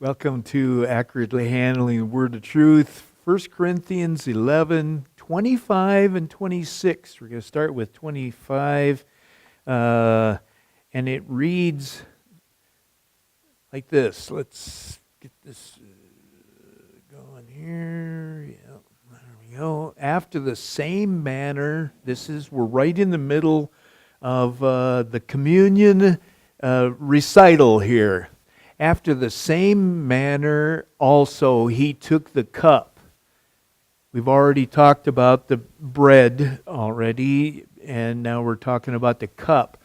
Welcome to Accurately Handling the Word of Truth, 1 Corinthians 11, 25 and 26. We're going to start with 25, and it reads like this. Let's get this going here. Yeah, there we go. After the same manner, we're right in the middle of the communion recital here. After the same manner also he took the cup. We've already talked about the bread already, and now we're talking about the cup.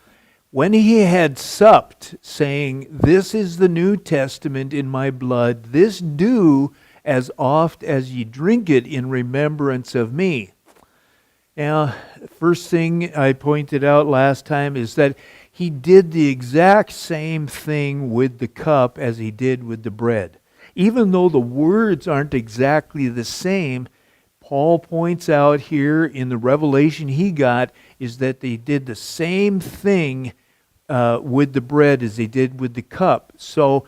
When he had supped, saying, "This is the New Testament in my blood. This do as oft as ye drink it in remembrance of me." Now, first thing I pointed out last time is that he did the exact same thing with the cup as he did with the bread. Even though the words aren't exactly the same, Paul points out here in the revelation he got is that they did the same thing with the bread as they did with the cup. So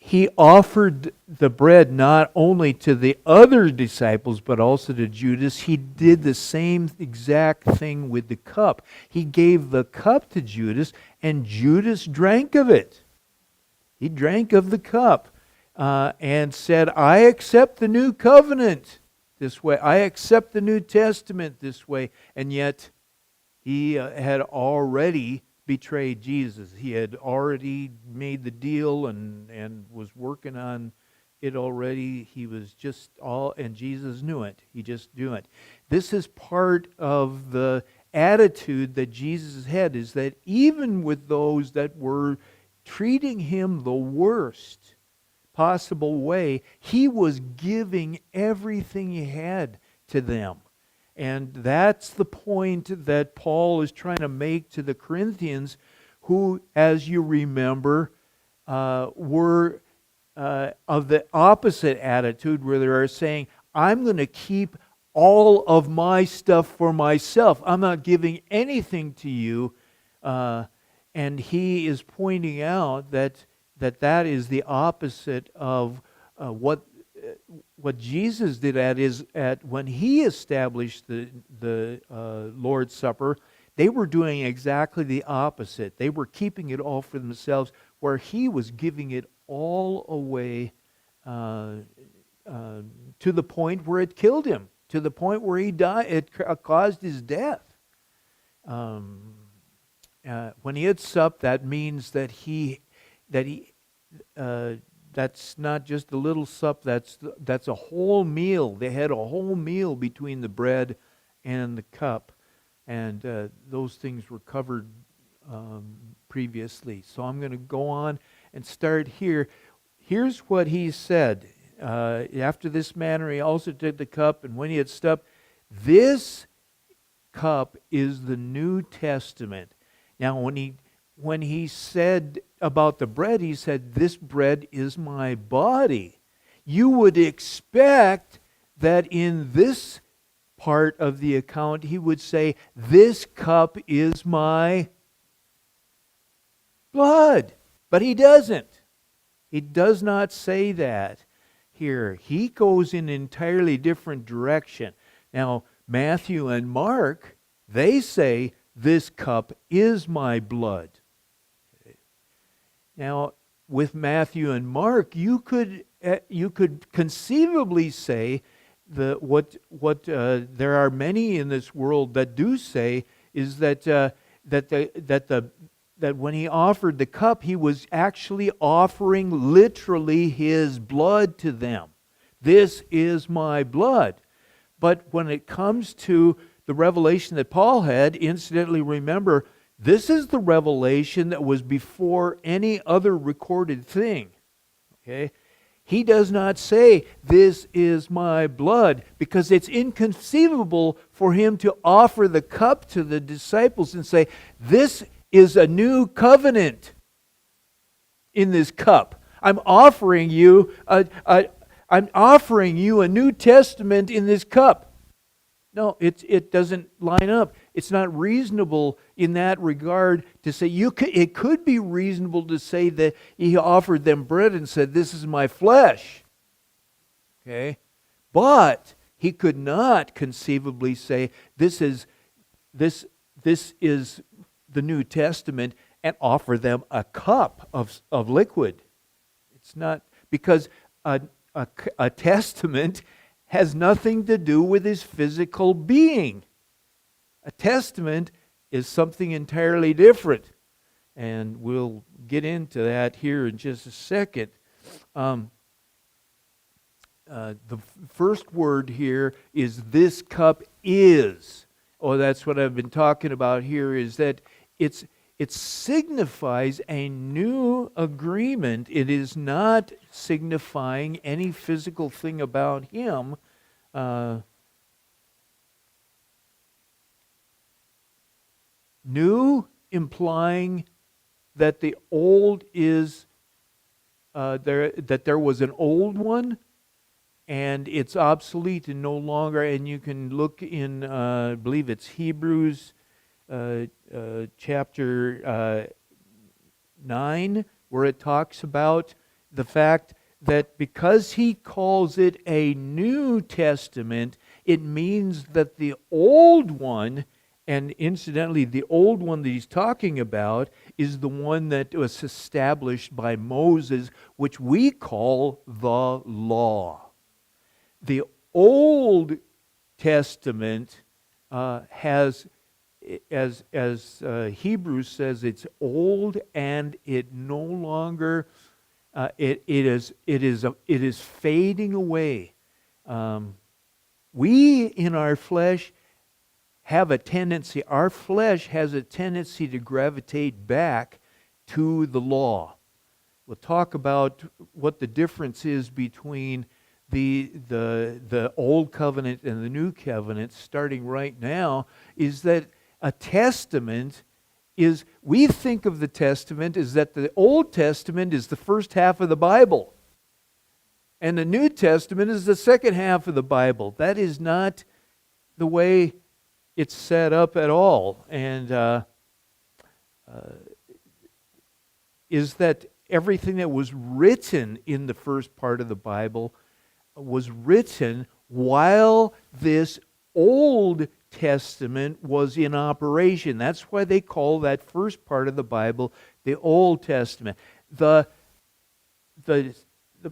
he offered the bread not only to the other disciples, but also to Judas. He did the same exact thing with the cup. He gave the cup to Judas, and Judas drank of it. He drank of the cup and said, "I accept the new covenant this way. I accept the New Testament this way." And yet, he had already betrayed Jesus. He had already made the deal and was working on it already. He was and Jesus knew it. He just knew it. This is part of the attitude that Jesus had, is that even with those that were treating him the worst possible way, he was giving everything he had to them. And that's the point that Paul is trying to make to the Corinthians, who, as you remember, were of the opposite attitude, where they are saying, "I'm going to keep all of my stuff for myself. I'm not giving anything to you." And he is pointing out that is the opposite of what Jesus did at when he established the Lord's Supper. They were doing exactly the opposite. They were keeping it all for themselves, where he was giving it all away to the point where it killed him, to the point where he died. It caused his death. When he had supped, that means that he that's not just a little sup, that's a whole meal. They had a whole meal between the bread and the cup. And those things were covered previously. So I'm going to go on and start here. Here's what he said. After this manner he also took the cup, and when he had supped, "This cup is the New Testament." Now when he said about the bread, he said, "This bread is my body." You would expect that in this part of the account he would say, "This cup is my blood." But he doesn't. He does not say that here. He goes in an entirely different direction. Now, Matthew and Mark, they say, "This cup is my blood." Now, with Matthew and Mark, you could conceivably say what there are many in this world that do say is that when he offered the cup, he was actually offering literally his blood to them. "This is my blood." But when it comes to the revelation that Paul had, incidentally, remember, this is the revelation that was before any other recorded thing. Okay? He does not say, "This is my blood," because it's inconceivable for him to offer the cup to the disciples and say, "This is a new covenant in this cup. I'm offering you a New Testament in this cup." No, it doesn't line up. It's not reasonable in that regard to say, it could be reasonable to say that he offered them bread and said, this is my flesh. Okay? But he could not conceivably say, this is the New Testament, and offer them a cup of liquid. It's not, because a testament has nothing to do with his physical being. A testament is something entirely different. And we'll get into that here in just a second. The first word here is this cup is. Oh, that's what I've been talking about here, is that it signifies a new agreement. It is not signifying any physical thing about him. New implying that the old is that there was an old one and it's obsolete and no longer. And you can look in, I believe it's Hebrews chapter 9, where it talks about the fact that because he calls it a New Testament, it means that the old one, and incidentally, the old one that he's talking about is the one that was established by Moses, which we call the law. The Old Testament has, as Hebrews says, it's old and it no longer, it is fading away. We in our flesh have a tendency, our flesh has a tendency to gravitate back to the law. We'll talk about what the difference is between the old covenant and the new covenant starting right now, is that a testament is, we think of the testament as that the Old Testament is the first half of the Bible and the New Testament is the second half of the Bible. That is not the way it's set up at all. And is that everything that was written in the first part of the Bible was written while this Old Testament was in operation. That's why they call that first part of the Bible the Old Testament. The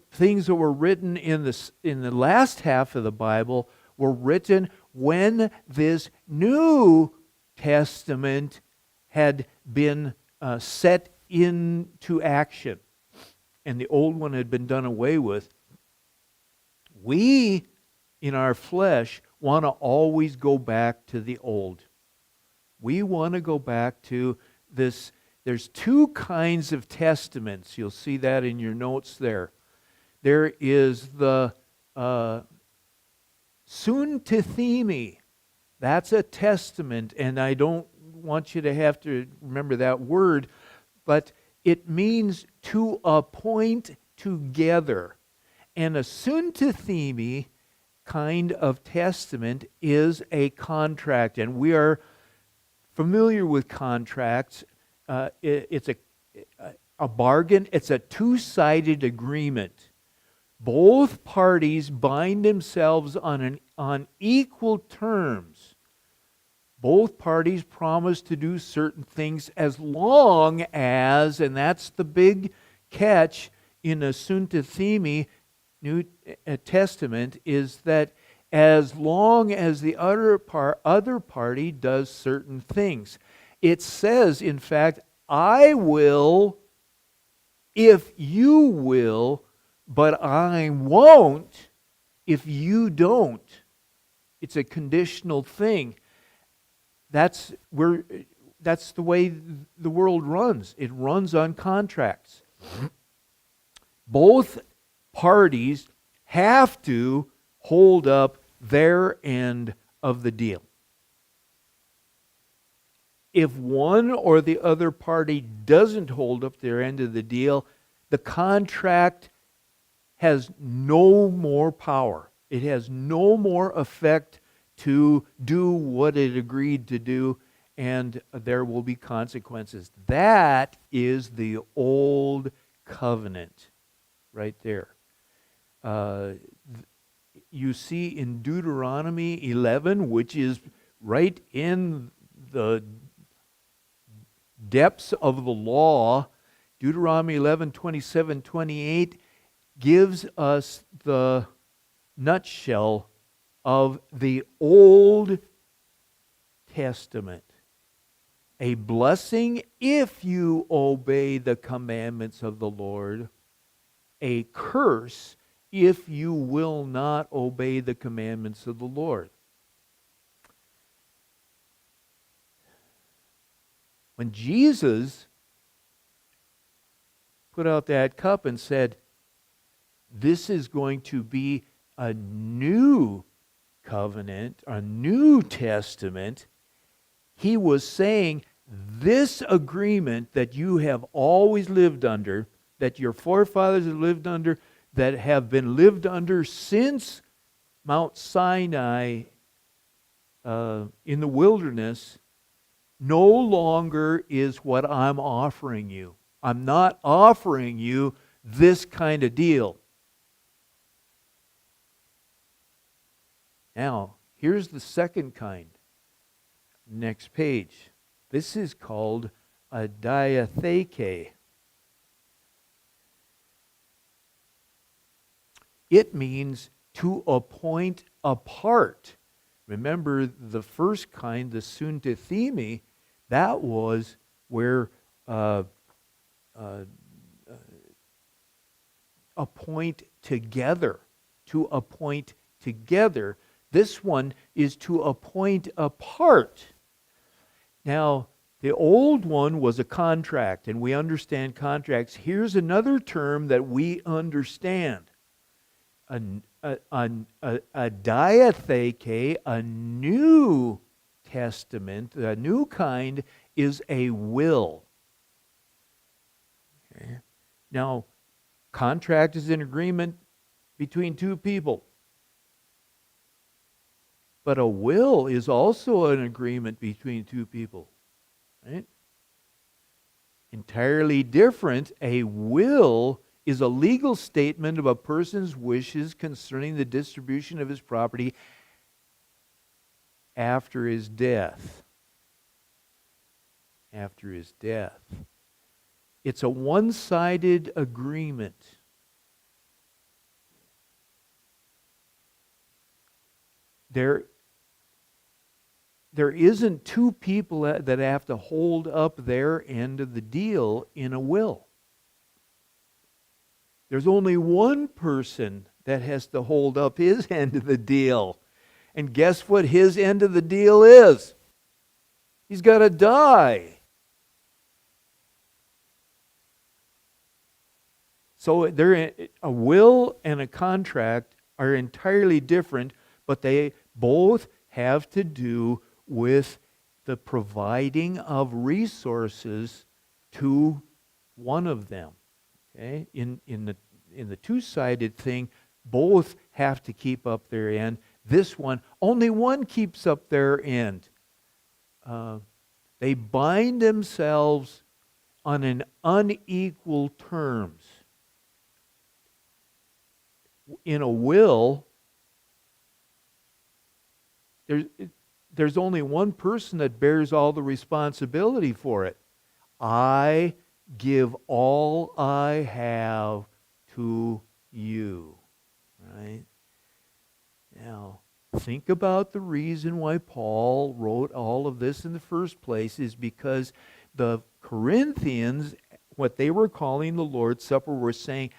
things that were written in the last half of the Bible were written when this New Testament had been set into action and the old one had been done away with. We, in our flesh, want to always go back to the old. We want to go back to this. There's two kinds of testaments. You'll see that in your notes there. There is the Suntithemi. That's a testament, and I don't want you to have to remember that word, but it means to appoint together. And a Suntithemi kind of testament is a contract, and we are familiar with contracts. It's a bargain. It's a two-sided agreement. Both parties bind themselves on equal terms. Both parties promise to do certain things as long as, and that's the big catch in a Suntithemi New Testament, is that as long as the other party does certain things. It says, in fact, I will if you will, but I won't if you don't. It's a conditional thing. That's the way the world runs. It runs on contracts. Both parties have to hold up their end of the deal. If one or the other party doesn't hold up their end of the deal, the contract has no more power. It has no more effect to do what it agreed to do, and there will be consequences. That is the old covenant right there. You see in Deuteronomy 11, which is right in the depths of the law, Deuteronomy 11, 27, 28 gives us the nutshell of the Old Testament. A blessing if you obey the commandments of the Lord, a curse if you will not obey the commandments of the Lord. When Jesus put out that cup and said, this is going to be a new covenant, a new testament, he was saying, this agreement that you have always lived under, that your forefathers have lived under, that have been lived under since Mount Sinai in the wilderness, no longer is what I'm offering you. I'm not offering you this kind of deal. Now, here's the second kind. Next page. This is called a diatheke. It means to appoint apart. Remember the first kind, the suntathemi, that was where appoint together. To appoint together. This one is to appoint apart. Now, the old one was a contract, and we understand contracts. Here's another term that we understand. A diatheke, a new testament, a new kind, is a will. Okay. Now, contract is an agreement between two people. But a will is also an agreement between two people. Right? Entirely different. A will is a legal statement of a person's wishes concerning the distribution of his property after his death. After his death. It's a one-sided agreement. There isn't two people that have to hold up their end of the deal in a will. There's only one person that has to hold up his end of the deal. And guess what his end of the deal is? He's got to die. So a will and a contract are entirely different, but they both have to do with the providing of resources to one of them. Okay? In the two-sided thing, both have to keep up their end. This one, only one keeps up their end. They bind themselves on an unequal terms. In a will, there's only one person that bears all the responsibility for it. I give all I have to you. Right? Now, think about the reason why Paul wrote all of this in the first place is because the Corinthians, what they were calling the Lord's Supper, were saying,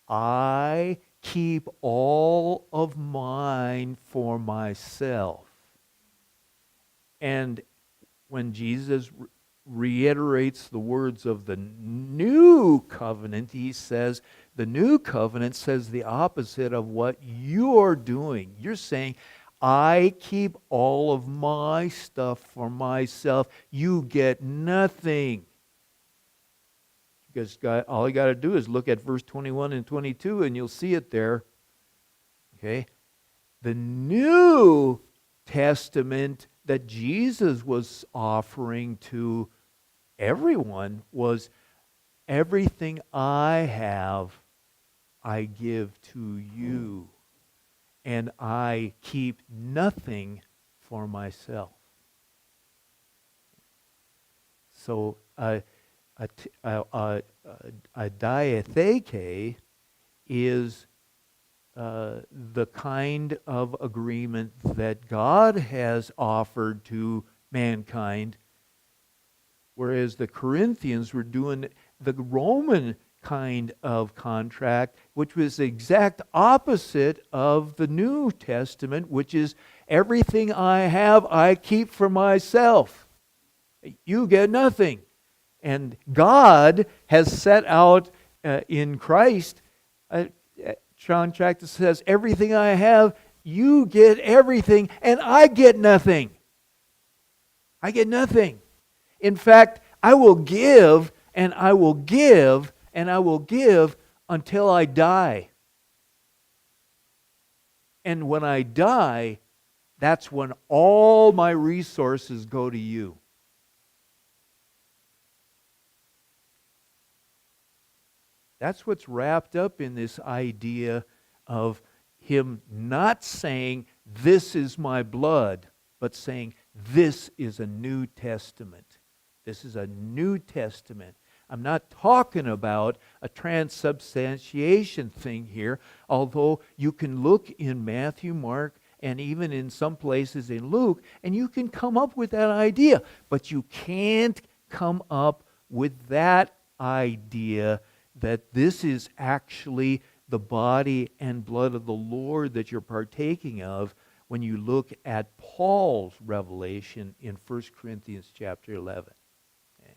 I keep all of mine for myself. And when Jesus reiterates the words of the new covenant, he says, the new covenant says the opposite of what you're doing. You're saying, I keep all of my stuff for myself. You get nothing. Because all you got to do is look at verse 21 and 22 and you'll see it there. Okay? The new testament that Jesus was offering to everyone was, everything I have, I give to you, and I keep nothing for myself. So a diatheke is the kind of agreement that God has offered to mankind, whereas the Corinthians were doing the Roman kind of contract, which was the exact opposite of the New Testament, which is everything I have, I keep for myself. You get nothing. And God has set out in Christ, John chapter says, everything I have, you get everything, and I get nothing. I get nothing. In fact, I will give, and I will give, and I will give until I die. And when I die, that's when all my resources go to you. That's what's wrapped up in this idea of him not saying, this is my blood, but saying, this is a New Testament. This is a New Testament. I'm not talking about a transubstantiation thing here, although you can look in Matthew, Mark, and even in some places in Luke, and you can come up with that idea. But you can't come up with that idea that this is actually the body and blood of the Lord that you're partaking of when you look at Paul's revelation in 1 Corinthians chapter 11. Okay.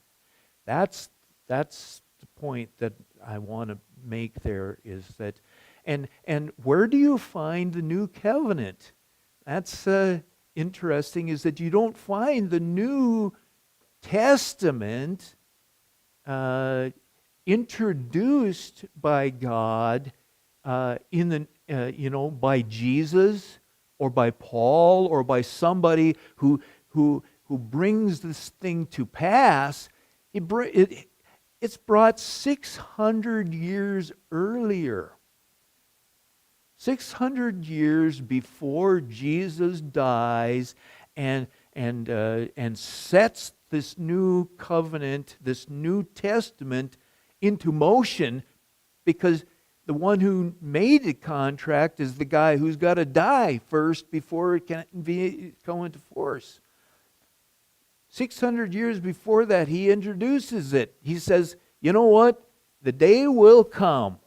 That's the point that I want to make there, is that, and where do you find the new covenant? That's interesting, is that you don't find the New Testament introduced by God in the by Jesus or by Paul or by somebody who brings this thing to pass. It's brought 600 years earlier. 600 years before Jesus dies and sets this new covenant, this New Testament into motion, because the one who made the contract is the guy who's got to die first before it can go into force. 600 years before that, he introduces it. He says, you know what? The day will come.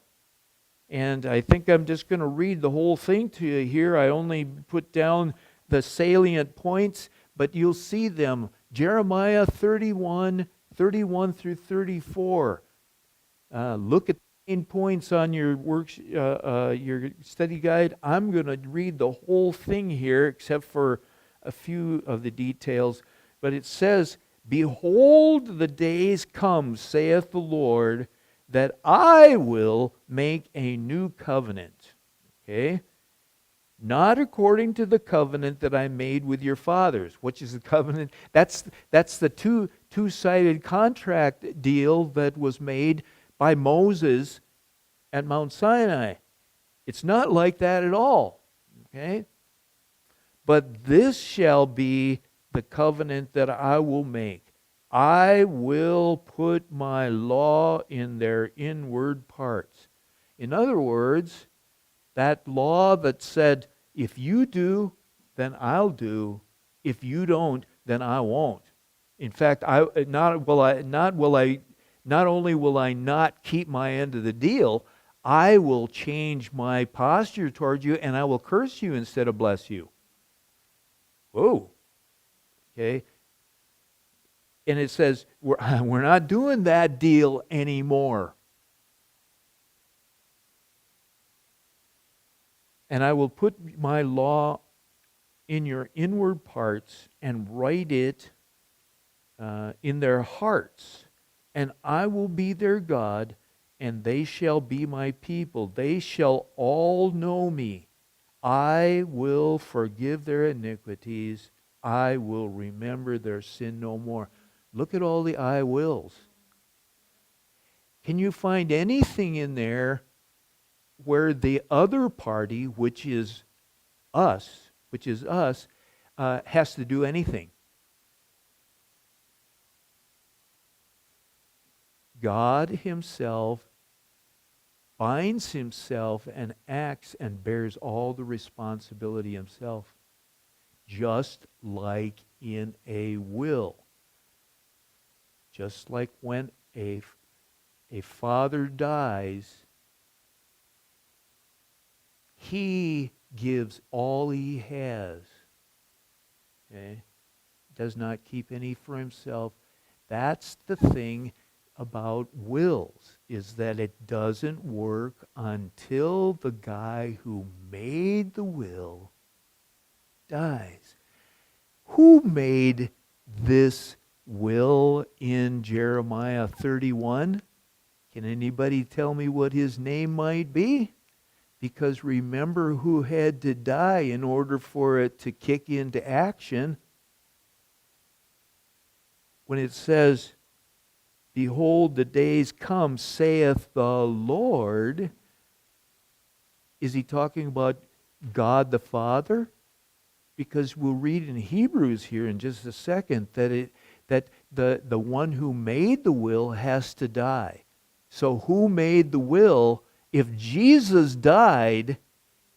And I think I'm just going to read the whole thing to you here. I only put down the salient points, but you'll see them. Jeremiah 31 through 34. Look at the main points on your your study guide. I'm going to read the whole thing here, except for a few of the details. But it says, behold, the days come, saith the Lord, that I will make a new covenant. Okay? Not according to the covenant that I made with your fathers. Which is the covenant? That's the two-sided contract deal that was made by Moses at Mount Sinai. It's not like that at all. Okay? But this shall be the covenant that I will make. I will put my law in their inward parts. In other words, that law that said, if you do, then I'll do. If you don't, then I won't. In fact, not only will I not keep my end of the deal, I will change my posture toward you, and I will curse you instead of bless you. Whoa. Okay? And it says, we're not doing that deal anymore. And I will put my law in your inward parts and write it in their hearts. And I will be their God, and they shall be my people. They shall all know me. I will forgive their iniquities. I will remember their sin no more. Look at all the I wills. Can you find anything in there where the other party, which is us, has to do anything? God himself binds himself and acts and bears all the responsibility himself, just like in a will. Just like when a father dies, he gives all he has. Okay? Does not keep any for himself. That's the thing about wills, is that it doesn't work until the guy who made the will dies. Who made this will in Jeremiah 31? Can anybody tell me what his name might be? Because remember who had to die in order for it to kick into action. When it says, behold, the days come, saith the Lord, is he talking about God the Father? Because we'll read in Hebrews here in just a second that the one who made the will has to die. So who made the will? If Jesus died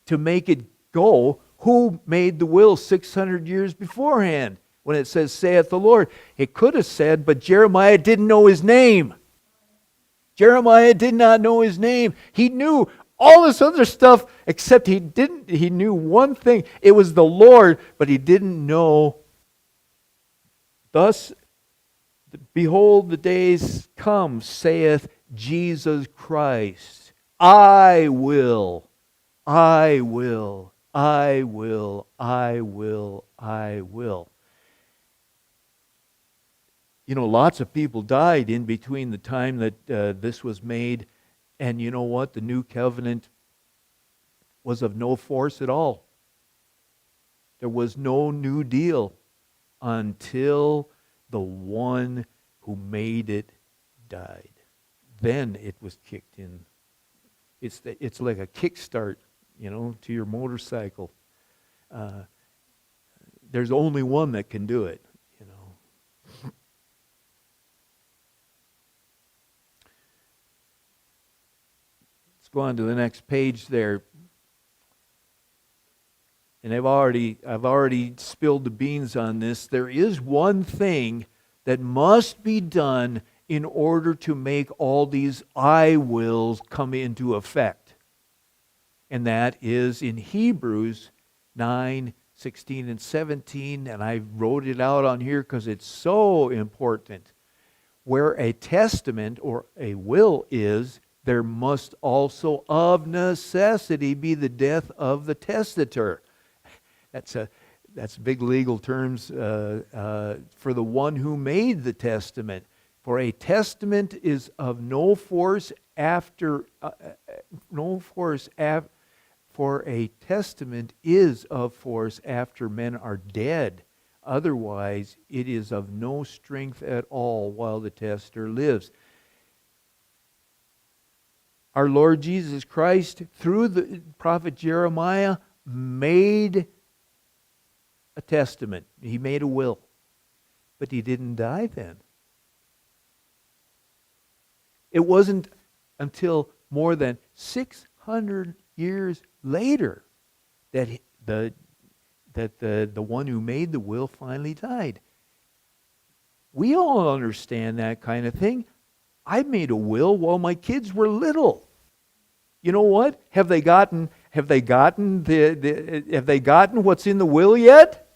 to make it go, who made the will 600 years beforehand? When it says, saith the Lord, it could have said, but Jeremiah didn't know his name. Jeremiah did not know his name. He knew all this other stuff, except he knew one thing. It was the Lord, but he didn't know. Thus, behold, the days come, saith Jesus Christ. I will. You know, lots of people died in between the time that this was made, and you know what? The new covenant was of no force at all. There was no new deal until the one who made it died. Then it was kicked in. It's like a kickstart, to your motorcycle. There's only one that can do it, Let's go on to the next page there. And I've already spilled the beans on this. There is one thing that must be done in order to make all these I wills come into effect. And that is in Hebrews 9, 16, and 17. And I wrote it out on here because it's so important. Where a testament or a will is, there must also of necessity be the death of the testator. That's big legal terms for the one who made the testament. For a testament is of no force after for a testament is of force after men are dead. Otherwise, it is of no strength at all while the testator lives. Our Lord Jesus Christ, through the prophet Jeremiah, made a testament. He made a will. But he didn't die then. It wasn't until more than 600 years later that the one who made the will finally died. We all understand that kind of thing. I made a will while my kids were little. You know what? Have they gotten what's in the will yet?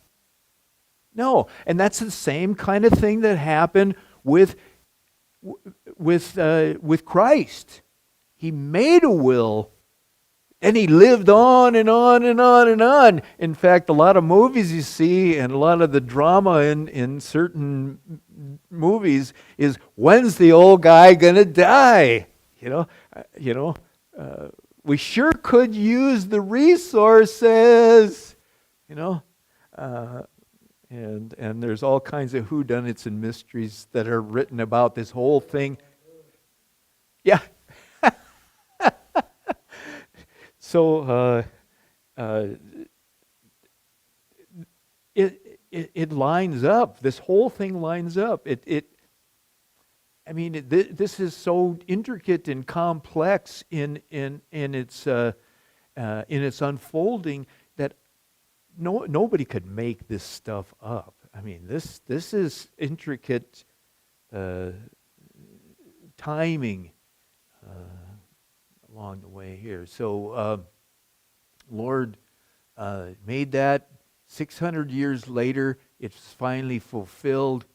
No. And that's the same kind of thing that happened with Christ. He made a will, and he lived on and on and on and on. In fact, a lot of movies you see and a lot of the drama in certain movies is, when's the old guy going to die? we sure could use the resources, you know. And there's all kinds of whodunits and mysteries that are written about this whole thing. Yeah. So it lines up. This whole thing lines up. This is so intricate and complex in its unfolding that nobody could make this stuff up. I mean, this is intricate timing along the way here. So, Lord made that. 600 years later, it's finally fulfilled.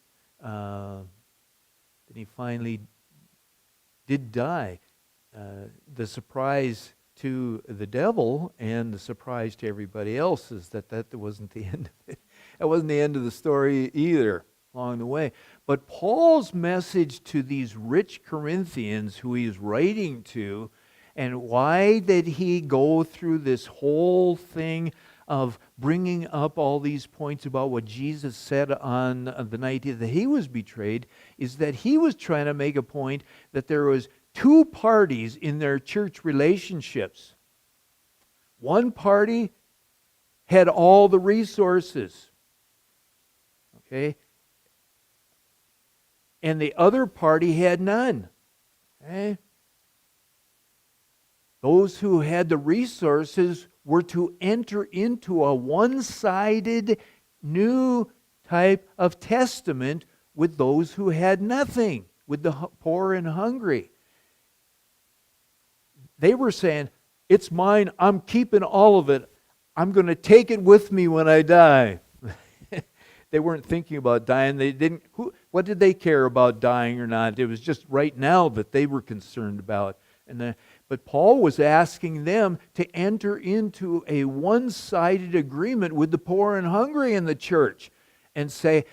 And he finally did die. The surprise to the devil and the surprise to everybody else is that wasn't the end of it. That wasn't the end of the story either along the way. But Paul's message to these rich Corinthians who he's writing to, and why did he go through this whole thing of bringing up all these points about what Jesus said on the night that he was betrayed, is that he was trying to make a point that there was two parties in their church relationships. One party had all the resources, okay? And the other party had none, okay? Those who had the resources were to enter into a one-sided new type of testament with those who had nothing, with the poor and hungry. They were saying, it's mine, I'm keeping all of it, I'm going to take it with me when I die. They weren't thinking about dying. They didn't. What did they care about dying or not? It was just right now that they were concerned about. But Paul was asking them to enter into a one-sided agreement with the poor and hungry in the church and say,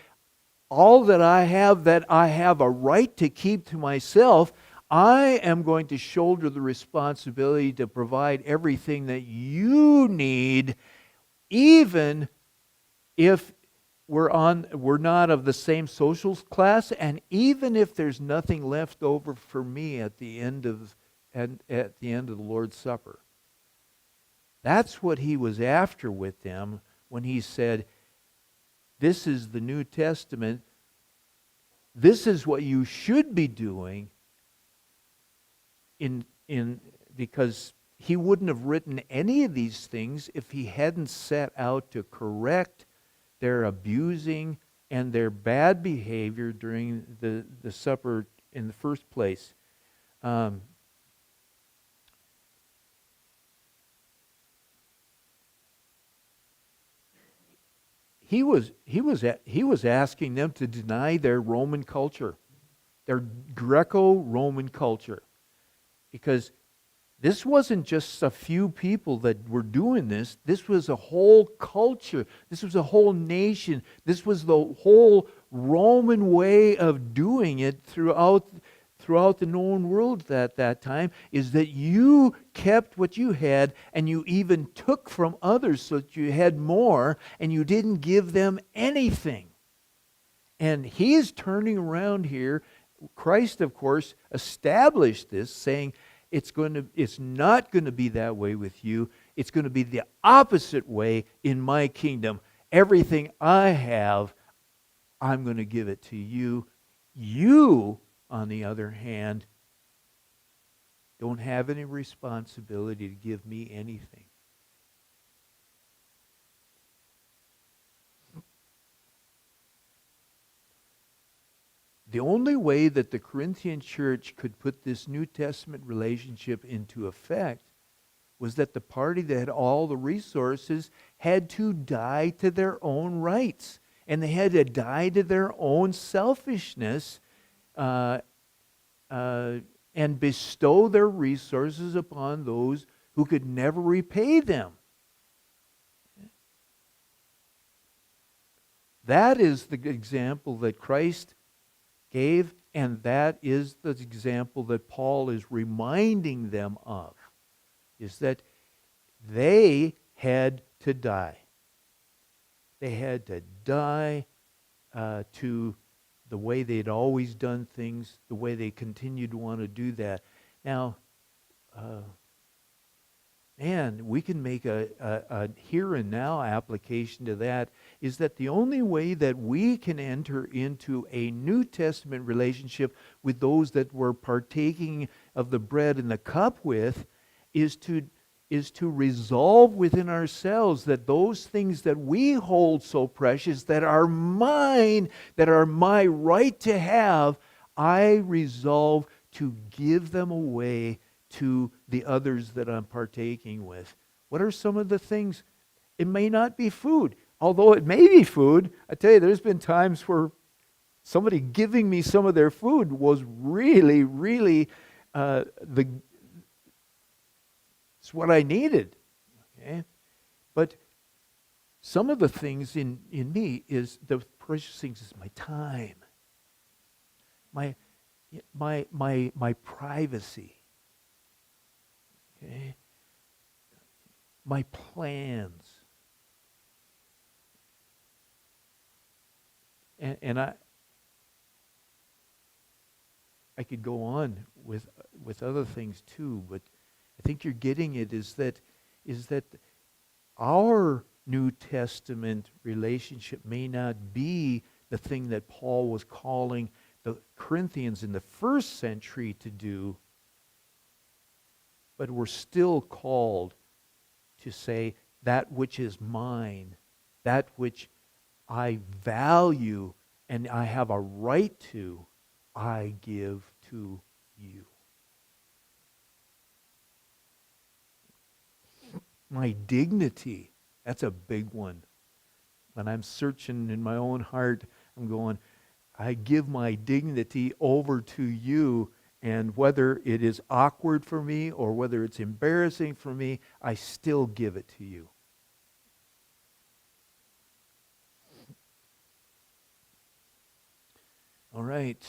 all that I have a right to keep to myself, I am going to shoulder the responsibility to provide everything that you need, even if we're not of the same social class, and even if there's nothing left over for me at the end of the Lord's Supper. That's what he was after with them when he said, this is the New Testament. This is what you should be doing because he wouldn't have written any of these things if he hadn't set out to correct their abusing and their bad behavior during the supper in the first place. He was asking them to deny their Roman culture, their Greco-Roman culture, because this wasn't just a few people that were doing this. This was a whole culture. This was a whole nation. This was the whole Roman way of doing it throughout the known world at that time, is that you kept what you had and you even took from others so that you had more, and you didn't give them anything. And he is turning around here. Christ, of course, established this, saying, it's not going to be that way with you. It's going to be the opposite way in my kingdom. Everything I have, I'm going to give it to you. You, on the other hand, don't have any responsibility to give me anything. The only way that the Corinthian church could put this New Testament relationship into effect was that the party that had all the resources had to die to their own rights. And they had to die to their own selfishness and bestow their resources upon those who could never repay them. That is the example that Christ gave, and that is the example that Paul is reminding them of. is that they had to die. They had to die to the way they'd always done things, the way they continued to want to do that. Now, we can make a here and now application to that, is that the only way that we can enter into a New Testament relationship with those that we're partaking of the bread and the cup with is to resolve within ourselves that those things that we hold so precious, that are mine, that are my right to have, I resolve to give them away to the others that I'm partaking with. What are some of the things? It may not be food, although it may be food. I tell you, there's been times where somebody giving me some of their food was really, really it's what I needed. Okay? But some of the things in me is the precious things is my time, my privacy. Okay? My plans. And I could go on with other things too, but I think you're getting it is that our New Testament relationship may not be the thing that Paul was calling the Corinthians in the first century to do, but we're still called to say that which is mine, that which I value and I have a right to, I give to you. My dignity, that's a big one. When I'm searching in my own heart, I'm going, I give my dignity over to you, and whether it is awkward for me or whether it's embarrassing for me, I still give it to you. All right.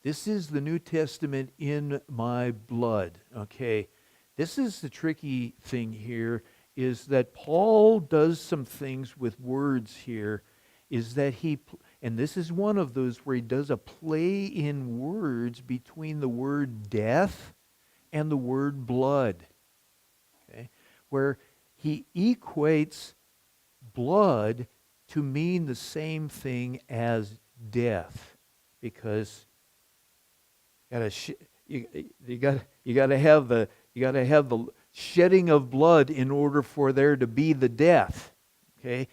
This is the New Testament in my blood. Okay. This is the tricky thing here, is that Paul does some things with words here, is that and this is one of those where he does a play in words between the word death and the word blood. Okay? Where he equates blood to mean the same thing as death, because you got to have the shedding of blood in order for there to be the death. Okay?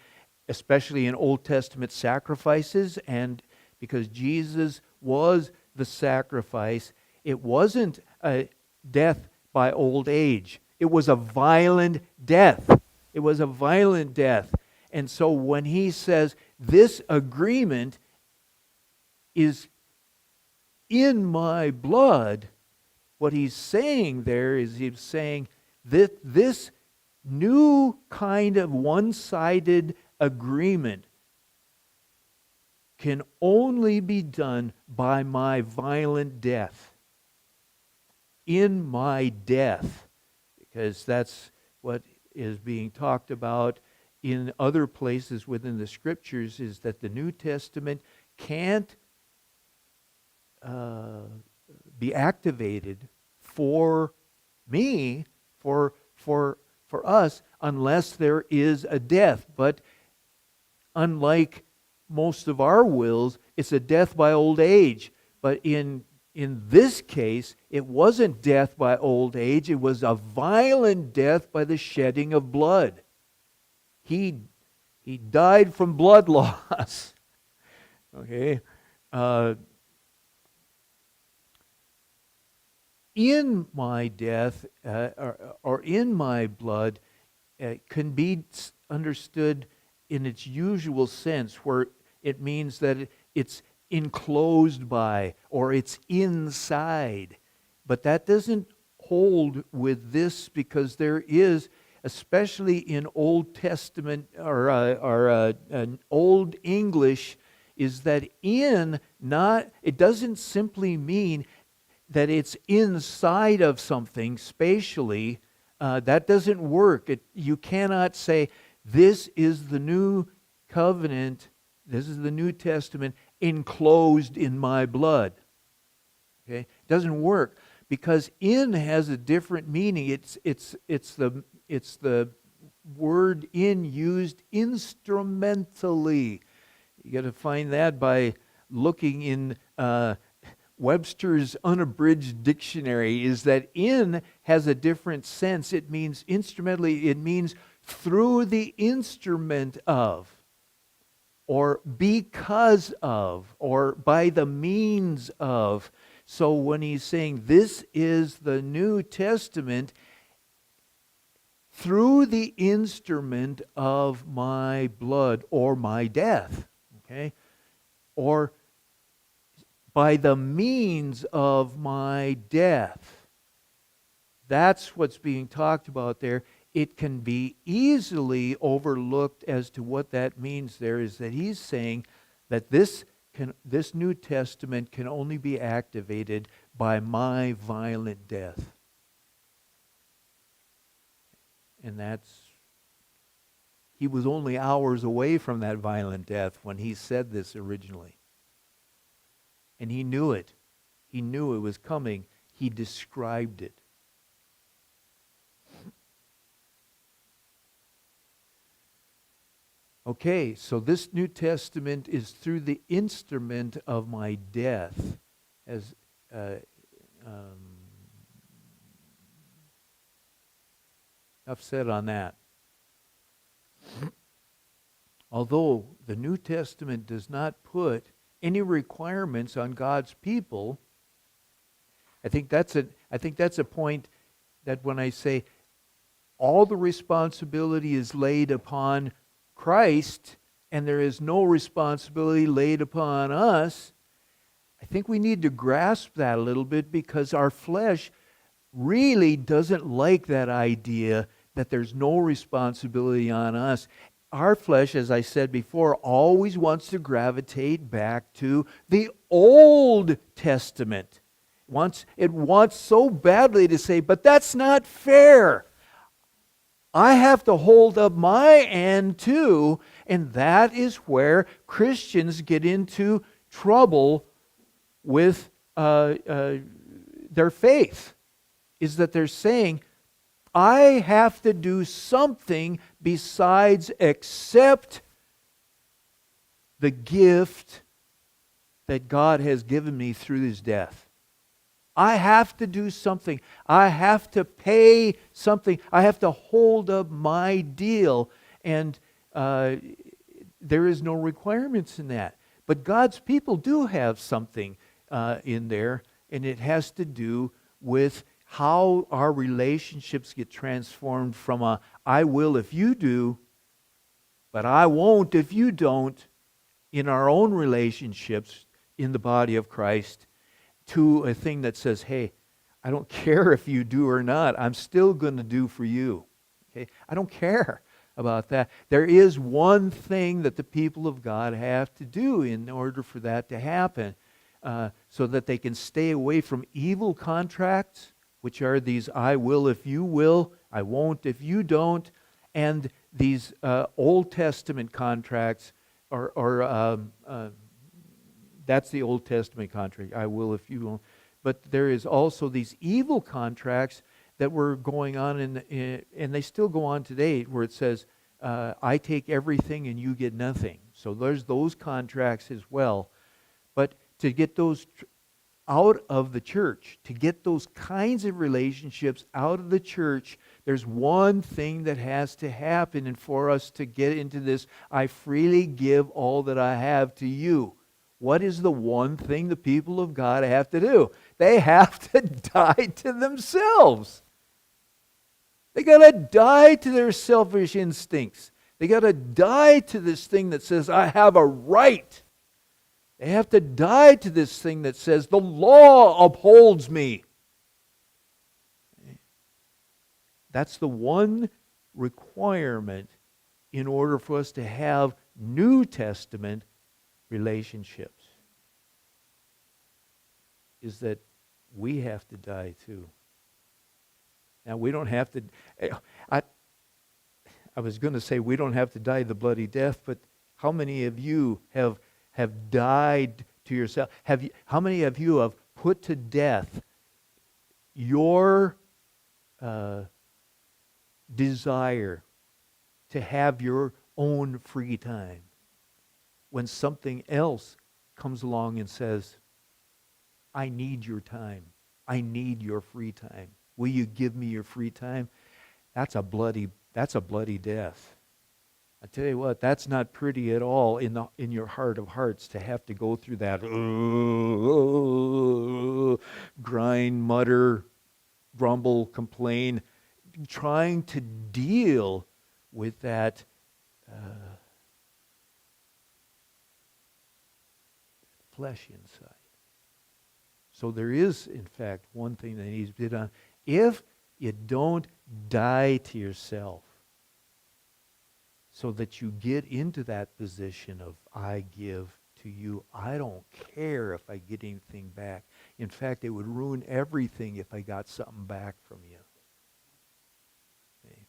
Especially in Old Testament sacrifices, and because Jesus was the sacrifice, it wasn't a death by old age. It was a violent death. It was a violent death. And so when he says this agreement is in my blood, what he's saying there is he's saying that this new kind of one-sided agreement can only be done by my violent death. In my death. Because that's what is being talked about in other places within the Scriptures, is that the New Testament can't be activated for me, for us, unless there is a death. But unlike most of our wills, it's a death by old age. But in this case, it wasn't death by old age. It was a violent death by the shedding of blood. He died from blood loss. Okay? In my death, or in my blood, can be understood in its usual sense, where it means that it's enclosed by, or it's inside. But that doesn't hold with this, because there is, especially in Old Testament or Old English, is that it doesn't simply mean that it's inside of something spatially, that doesn't work. You cannot say, this is the new covenant, this is the New Testament enclosed in my blood. Okay? It doesn't work because in has a different meaning. It's the word in used instrumentally. You got to find that by looking in Webster's unabridged dictionary. Is that in has a different sense. It means instrumentally. It means through the instrument of, or because of, or by the means of. So when he's saying this is the New Testament through the instrument of my blood or my death, okay? Or by the means of my death. That's what's being talked about there. It can be easily overlooked as to what that means there, is that he's saying that this New Testament can only be activated by my violent death. And he was only hours away from that violent death when he said this originally. And he knew it. He knew it was coming. He described it. Okay, so this New Testament is through the instrument of my death. As enough said on that. Although the New Testament does not put any requirements on God's people, I think that's a point that when I say all the responsibility is laid upon Christ and there is no responsibility laid upon us, I think we need to grasp that a little bit, because our flesh really doesn't like that idea that there's no responsibility on us. Our flesh, as I said before, always wants to gravitate back to the Old Testament. It wants so badly to say, but that's not fair. I have to hold up my end too, and that is where Christians get into trouble with their faith, is that they're saying, I have to do something besides accept the gift that God has given me through His death. I have to do something. I have to pay something. I have to hold up my deal. And there is no requirements in that. But God's people do have something in there, and it has to do with how our relationships get transformed from a I will if you do, but I won't if you don't, in our own relationships in the body of Christ, to a thing that says, hey, I don't care if you do or not, I'm still going to do for you. Okay? I don't care about that. There is one thing that the people of God have to do in order for that to happen, so that they can stay away from evil contracts, which are these I will if you will, I won't if you don't, and these Old Testament contracts, or that's the Old Testament contract, I will if you won't. But there is also these evil contracts that were going on, and they still go on today, where it says, I take everything and you get nothing. So there's those contracts as well. But to get those out of the church, to get those kinds of relationships out of the church, there's one thing that has to happen. And for us to get into this, I freely give all that I have to you. What is the one thing the people of God have to do? They have to die to themselves. They got to die to their selfish instincts. They got to die to this thing that says, I have a right. They have to die to this thing that says, the law upholds me. That's the one requirement in order for us to have New Testament relationships. Is that we have to die too. Now, we don't have to, I was going to say we don't have to die the bloody death, but how many of you have died to yourself? How many of you have put to death your desire to have your own free time when something else comes along and says, I need your time. I need your free time. Will you give me your free time? That's a bloody death. I tell you what, that's not pretty at all in your heart of hearts to have to go through that grind, mutter, grumble, complain, trying to deal with that flesh inside. So there is, in fact, one thing that needs to be done. If you don't die to yourself so that you get into that position of, I give to you, I don't care if I get anything back. In fact, it would ruin everything if I got something back from you. Okay.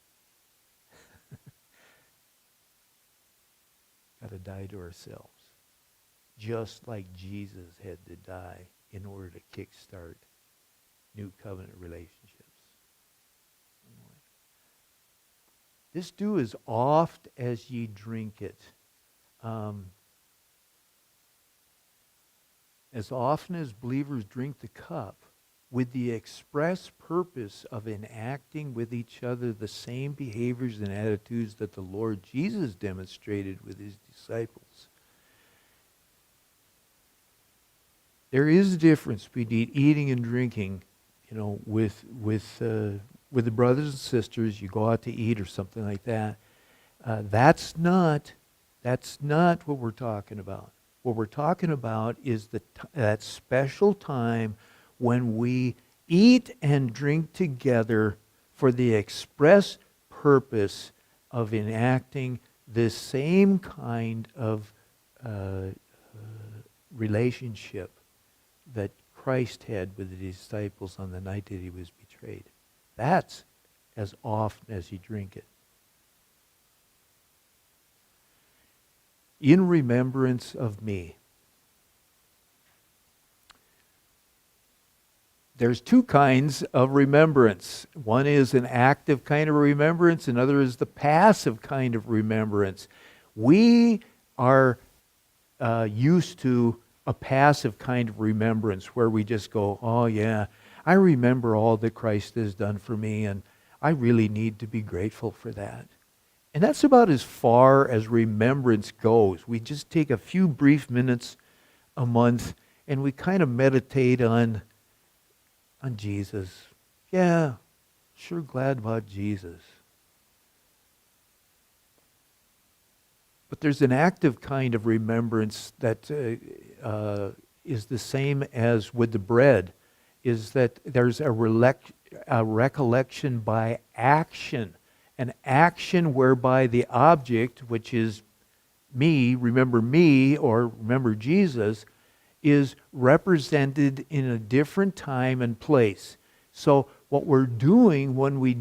Got to die to ourselves. Just like Jesus had to die in order to kickstart new covenant relationships. This do as oft as ye drink it. As often as believers drink the cup, with the express purpose of enacting with each other the same behaviors and attitudes that the Lord Jesus demonstrated with his disciples. There is a difference between eating and drinking, with the brothers and sisters. You go out to eat or something like that. That's not what we're talking about. What we're talking about is that special time when we eat and drink together for the express purpose of enacting this same kind of relationship that Christ had with the disciples on the night that he was betrayed. That's as often as you drink it. In remembrance of me. There's two kinds of remembrance. One is an active kind of remembrance, another is the passive kind of remembrance. We are used to a passive kind of remembrance where we just go, oh yeah, I remember all that Christ has done for me, and I really need to be grateful for that. And that's about as far as remembrance goes. We just take a few brief minutes a month and we kind of meditate on Jesus. Yeah, sure glad about Jesus. But there's an active kind of remembrance that is the same as with the bread, is that there's a recollection by action. An action whereby the object, which is me, or remember Jesus, is represented in a different time and place. So what we're doing when we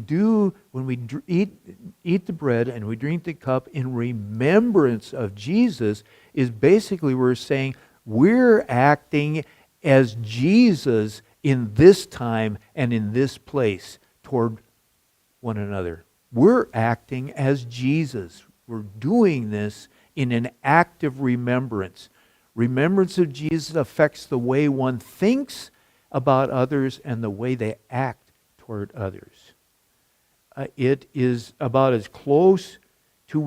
eat the bread and we drink the cup in remembrance of Jesus is basically we're saying we're acting as Jesus in this time and in this place toward one another. We're acting as Jesus. We're doing this in an active remembrance. Remembrance of Jesus affects the way one thinks about others and the way they act toward others. It is about as close to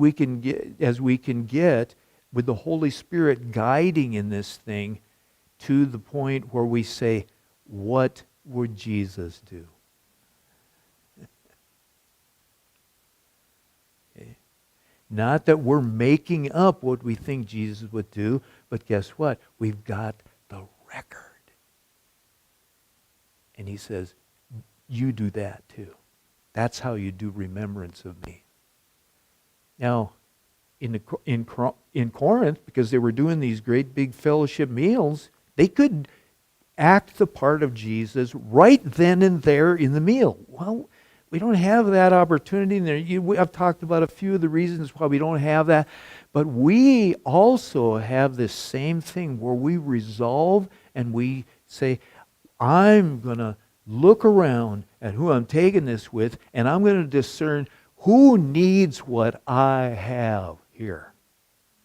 as we can get with the Holy Spirit guiding in this thing to the point where we say, what would Jesus do? Okay. Not that we're making up what we think Jesus would do, but guess what? We've got the record. And he says, you do that too. That's how you do remembrance of me. Now, in Corinth, because they were doing these great big fellowship meals, they could act the part of Jesus right then and there in the meal. Well, we don't have that opportunity. I've talked about a few of the reasons why we don't have that. But we also have this same thing where we resolve and we say, I'm going to look around at who I'm taking this with, and I'm going to discern who needs what I have here.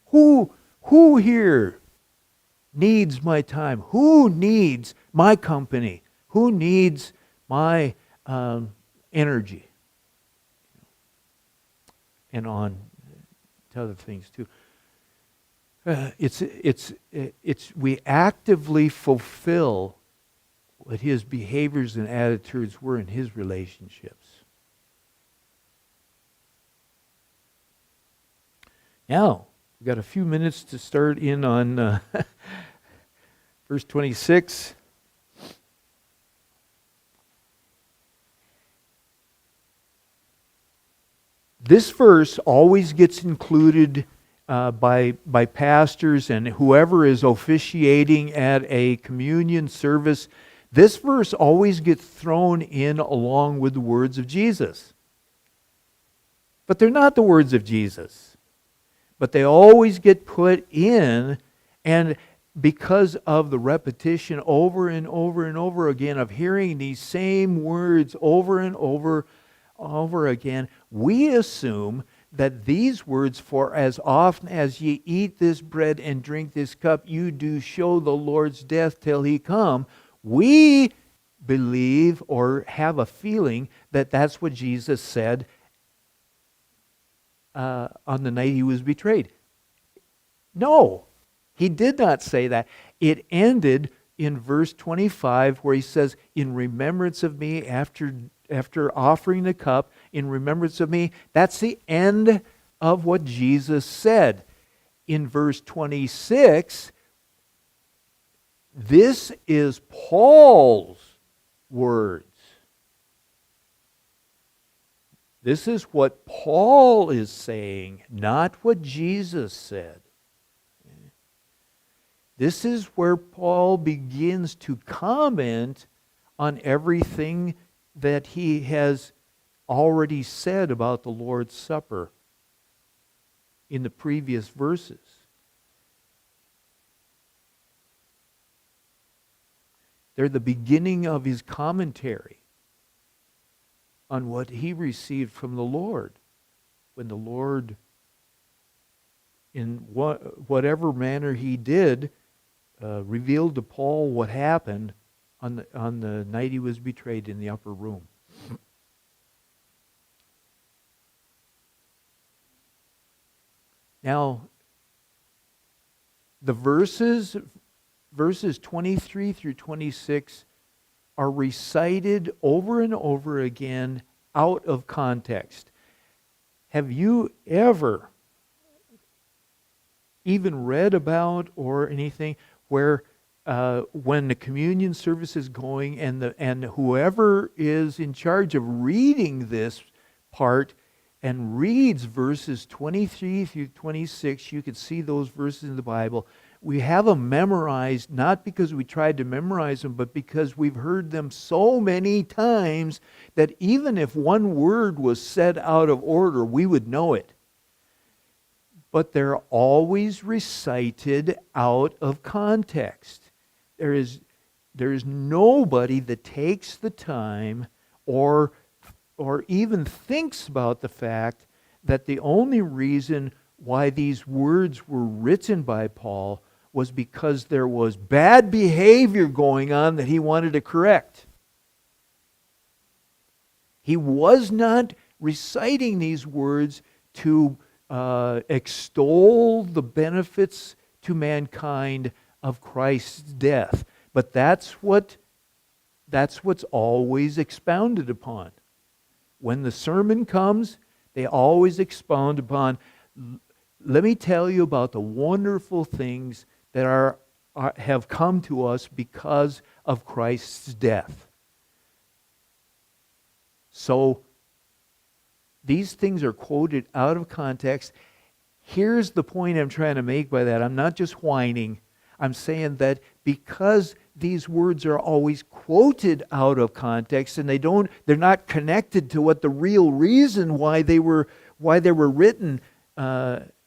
Who here needs my time? Who needs my company? Who needs my energy? And on to other things too. We actively fulfill what his behaviors and attitudes were in his relationships. Now, we've got a few minutes to start in on verse 26. This verse always gets included by pastors and whoever is officiating at a communion service. This verse always gets thrown in along with the words of Jesus. But they're not the words of Jesus. But they always get put in, and because of the repetition over and over and over again of hearing these same words over and over again, we assume that these words, for as often as ye eat this bread and drink this cup, you do show the Lord's death till he come. We believe or have a feeling that that's what Jesus said on the night he was betrayed. No, he did not say that. It ended in verse 25 where he says, in remembrance of me, after offering the cup, in remembrance of me. That's the end of what Jesus said. In verse 26, this is Paul's words. This is what Paul is saying, not what Jesus said. This is where Paul begins to comment on everything that he has already said about the Lord's Supper in the previous verses. They're the beginning of his commentary on what he received from the Lord. When the Lord, in whatever manner he did, revealed to Paul what happened on the night he was betrayed in the upper room. Now, the verses 23 through 26 are recited over and over again out of context. Have you ever even read about or anything where when the communion service is going and whoever is in charge of reading this part and reads verses 23 through 26, you can see those verses in the Bible. We have them memorized, not because we tried to memorize them, but because we've heard them so many times that even if one word was said out of order, we would know it. But they're always recited out of context. There is nobody that takes the time or even thinks about the fact that the only reason why these words were written by Paul was because there was bad behavior going on that he wanted to correct. He was not reciting these words to extol the benefits to mankind of Christ's death. But that's what's always expounded upon. When the sermon comes, they always expound upon, let me tell you about the wonderful things that have come to us because of Christ's death. So, these things are quoted out of context. Here's the point I'm trying to make by that. I'm not just whining. I'm saying that because these words are always quoted out of context, and they're not connected to what the real reason why they were written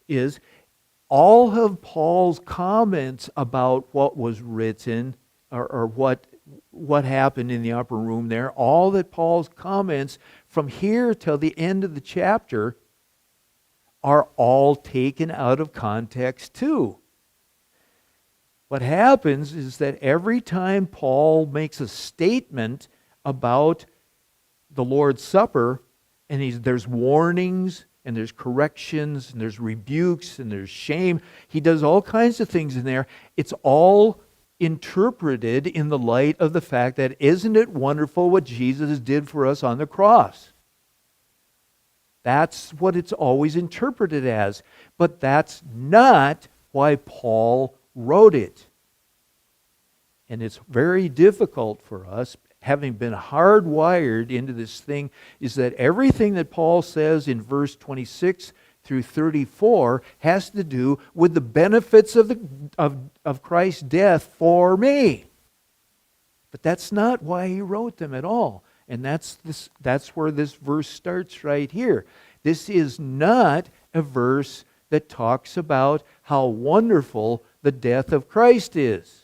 is. All of Paul's comments about what was written, or what happened in the upper room there, all that Paul's comments from here till the end of the chapter are all taken out of context too. What happens is that every time Paul makes a statement about the Lord's Supper, and there's warnings, and there's corrections, and there's rebukes, and there's shame, he does all kinds of things in there. It's all interpreted in the light of the fact that, isn't it wonderful what Jesus did for us on the cross? That's what it's always interpreted as. But that's not why Paul wrote it. And it's very difficult for us, having been hardwired into this thing, is that everything that Paul says in verse 26 through 34 has to do with the benefits of Christ's death for me. But that's not why he wrote them at all. And that's where this verse starts right here. This is not a verse that talks about how wonderful the death of Christ is.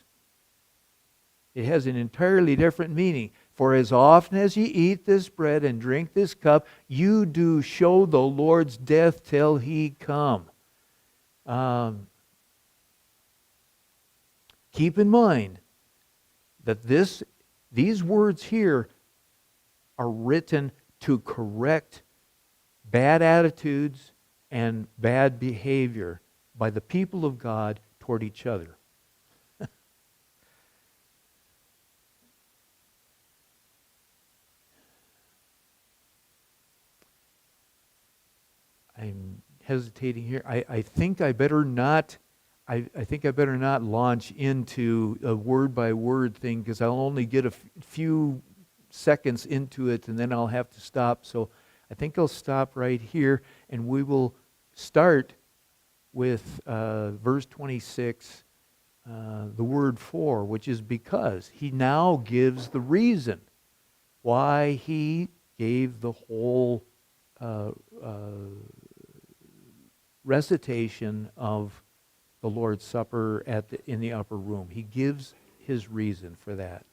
It has an entirely different meaning. For as often as ye eat this bread and drink this cup, you do show the Lord's death till he come. Keep in mind that these words here are written to correct bad attitudes and bad behavior by the people of God toward each other. I'm hesitating here. I think I better not. I think I better not launch into a word by word thing, because I'll only get a few seconds into it and then I'll have to stop. So I think I'll stop right here, and we will start with verse 26, the word for, which is because. He now gives the reason why he gave the whole recitation of the Lord's Supper in the upper room. He gives his reason for that.